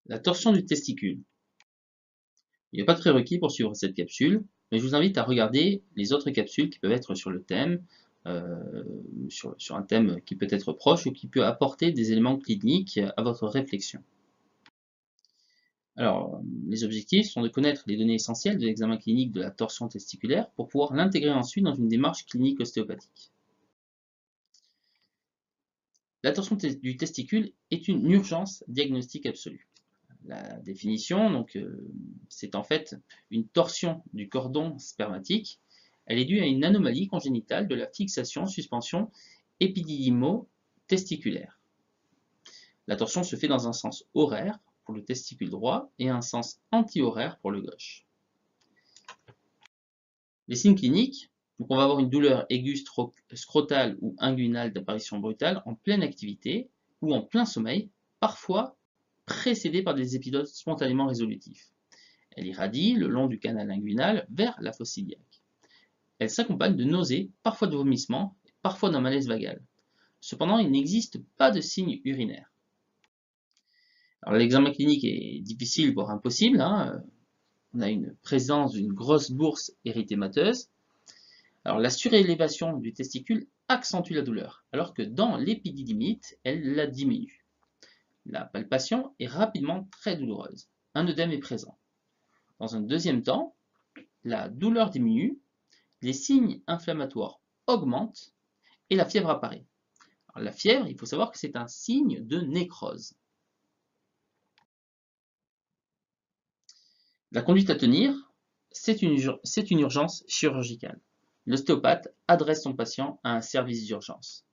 La torsion du testicule. Il n'y a pas de prérequis pour suivre cette capsule, mais je vous invite à regarder les autres capsules qui peuvent être sur le thème, sur un thème qui peut être proche ou qui peut apporter des éléments cliniques à votre réflexion. Alors, les objectifs sont de connaître les données essentielles de l'examen clinique de la torsion testiculaire pour pouvoir l'intégrer ensuite dans une démarche clinique ostéopathique. La torsion du testicule est une urgence diagnostique absolue. La définition, c'est en fait une torsion du cordon spermatique. Elle est due à une anomalie congénitale de la fixation-suspension épididymo-testiculaire. La torsion se fait dans un sens horaire pour le testicule droit et un sens anti-horaire pour le gauche. Les signes cliniques, donc on va avoir une douleur aiguë scrotale ou inguinale d'apparition brutale en pleine activité ou en plein sommeil, parfois précédée par des épisodes spontanément résolutifs. Elle irradie le long du canal inguinal vers la fosse iliaque. Elle s'accompagne de nausées, parfois de vomissements, parfois d'un malaise vagal. Cependant, il n'existe pas de signes urinaires. L'examen clinique est difficile, voire impossible. On a une présence d'une grosse bourse érythémateuse. Alors, la surélévation du testicule accentue la douleur, alors que dans l'épididymite, elle la diminue. La palpation est rapidement très douloureuse. Un œdème est présent. Dans un deuxième temps, la douleur diminue, les signes inflammatoires augmentent et la fièvre apparaît. Alors, la fièvre, il faut savoir que c'est un signe de nécrose. La conduite à tenir, c'est une urgence chirurgicale. L'ostéopathe adresse son patient à un service d'urgence.